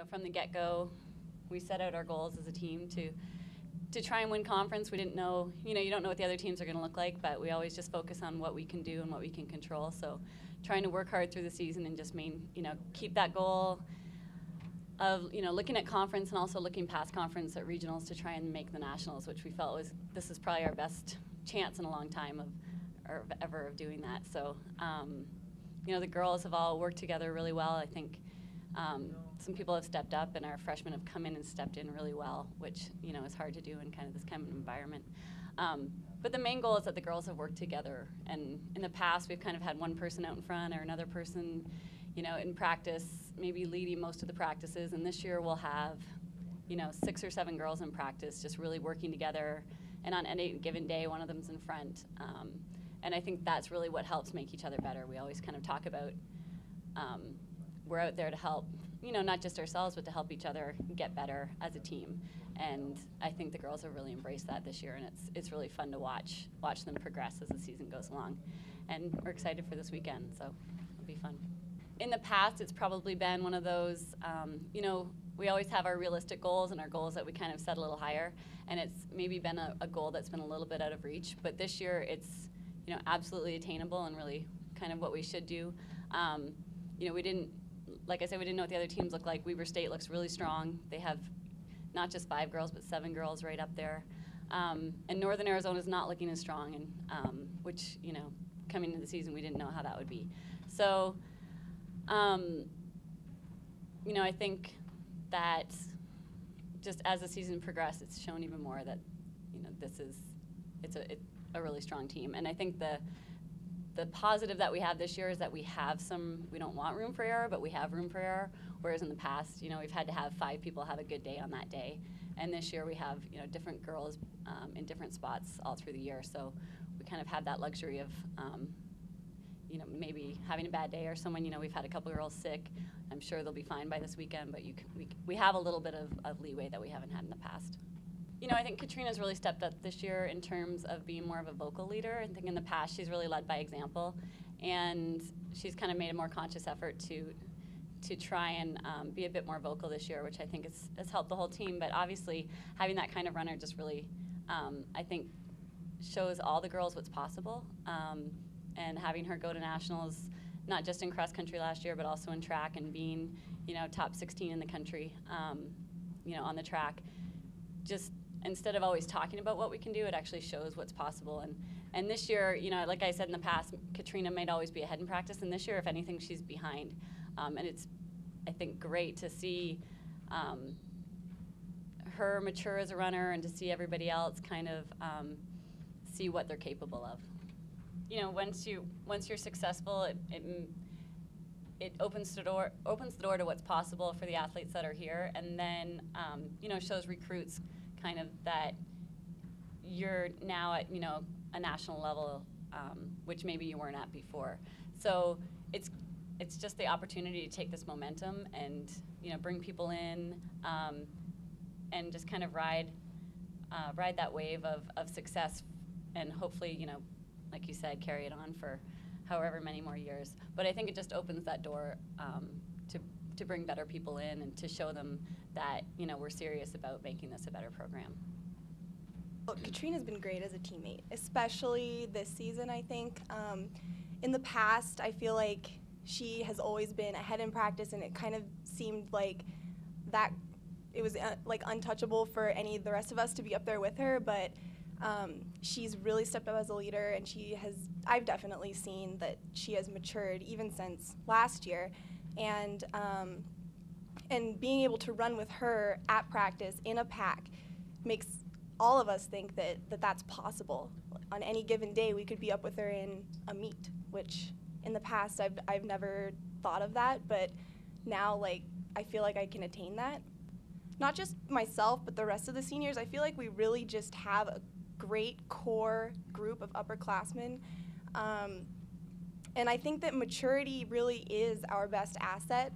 from the get-go, we set out our goals as a team to try and win conference. We didn't know, you don't know what the other teams are going to look like, but we always just focus on what we can do and what we can control. So trying to work hard through the season and just keep that goal of, looking at conference and also looking past conference at regionals to try and make the nationals, which we felt this is probably our best chance in a long time of doing that. So, the girls have all worked together really well. I think some people have stepped up, and our freshmen have come in and stepped in really well, which, is hard to do in kind of this kind of environment. But the main goal is that the girls have worked together. And in the past, we've kind of had one person out in front or another person, in practice, maybe leading most of the practices. And this year we'll have, 6 or 7 girls in practice just really working together. And on any given day, one of them's in front. And I think that's really what helps make each other better. We always kind of talk about we're out there to help, not just ourselves, but to help each other get better as a team. And I think the girls have really embraced that this year, and it's really fun to watch them progress as the season goes along. And we're excited for this weekend, so it'll be fun. In the past, it's probably been one of those, we always have our realistic goals and our goals that we kind of set a little higher, and it's maybe been a goal that's been a little bit out of reach. But this year, it's, absolutely attainable and really kind of what we should do. We didn't, like I said, we didn't know what the other teams look like. Weber State looks really strong. They have not just 5 girls, but 7 girls right up there. And Northern Arizona is not looking as strong, and which, coming into the season, we didn't know how that would be. So, I think that just as the season progressed, it's shown even more that, it's a really strong team. And I think the positive that we have this year is that we don't want room for error, but we have room for error. Whereas in the past, we've had to have 5 people have a good day on that day. And this year we have, different girls in different spots all through the year. So we kind of have that luxury of, maybe having a bad day or someone, we've had a couple girls sick. I'm sure they'll be fine by this weekend, but we have a little bit of leeway that we haven't had in the past. I think Katrina's really stepped up this year in terms of being more of a vocal leader. I think in the past she's really led by example, and she's kind of made a more conscious effort to try and be a bit more vocal this year, which I think has helped the whole team. But obviously having that kind of runner just really, I think, shows all the girls what's possible. And having her go to nationals, not just in cross country last year, but also in track, and being, top 16 in the country, on the track, just instead of always talking about what we can do, it actually shows what's possible. And this year, like I said in the past, Katrina might always be ahead in practice, and this year, if anything, she's behind. And it's, I think, great to see her mature as a runner and to see everybody else kind of see what they're capable of. Once you're successful, it opens the door to what's possible for the athletes that are here, and then shows recruits kind of that you're now at a national level, which maybe you weren't at before. So it's just the opportunity to take this momentum and bring people in, and just kind of ride that wave of success, and hopefully like you said, carry it on for however many more years. But I think it just opens that door to bring better people in and to show them that we're serious about making this a better program. Well, Katrina's been great as a teammate, especially this season, I think. In the past, I feel like she has always been ahead in practice, and it kind of seemed like that it was like untouchable for any of the rest of us to be up there with her, but she's really stepped up as a leader, and I've definitely seen that she has matured even since last year. And being able to run with her at practice in a pack makes all of us think that that's possible. On any given day, we could be up with her in a meet, which in the past I've never thought of that, but now I feel like I can attain that. Not just myself, but the rest of the seniors. I feel like we really just have a great core group of upperclassmen. And I think that maturity really is our best asset.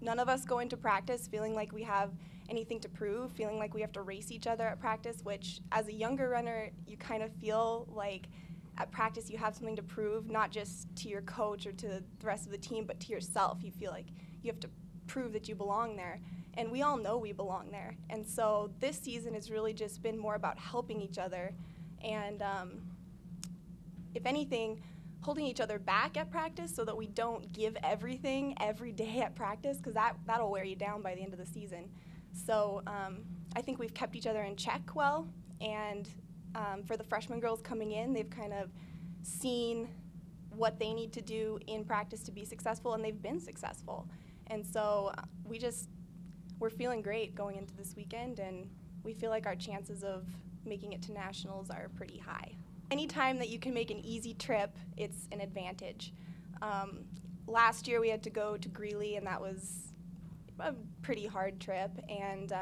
None of us go into practice feeling like we have anything to prove, feeling like we have to race each other at practice, which as a younger runner, you kind of feel like at practice you have something to prove, not just to your coach or to the rest of the team, but to yourself. You feel like you have to prove that you belong there. And we all know we belong there. And so this season has really just been more about helping each other and, if anything, holding each other back at practice so that we don't give everything every day at practice, because that'll wear you down by the end of the season. So I think we've kept each other in check well, and for the freshman girls coming in, they've kind of seen what they need to do in practice to be successful, and they've been successful. And so we're feeling great going into this weekend, and we feel like our chances of making it to nationals are pretty high. Anytime that you can make an easy trip, it's an advantage. Last year we had to go to Grizzly, and that was a pretty hard trip. And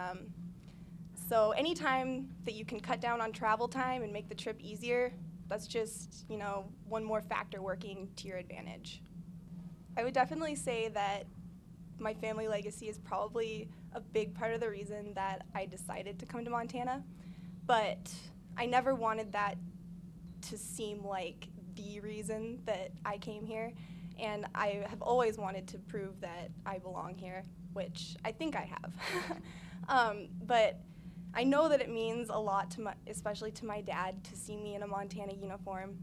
so anytime that you can cut down on travel time and make the trip easier, that's just, one more factor working to your advantage. I would definitely say that my family legacy is probably a big part of the reason that I decided to come to Montana, but I never wanted that to seem like the reason that I came here, and I have always wanted to prove that I belong here, which I think I have. But I know that it means a lot especially to my dad, to see me in a Montana uniform.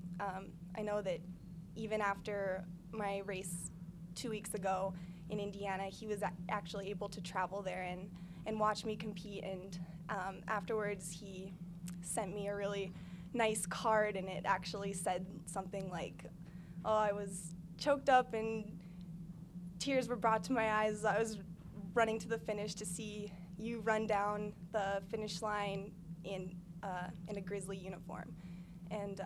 I know that even after my race 2 weeks ago in Indiana, he was actually able to travel there and watch me compete, and afterwards he sent me a really nice card, and it actually said something like, oh, I was choked up and tears were brought to my eyes as I was running to the finish to see you run down the finish line in a Grizzly uniform. And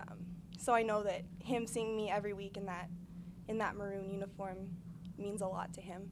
so I know that him seeing me every week in that maroon uniform means a lot to him.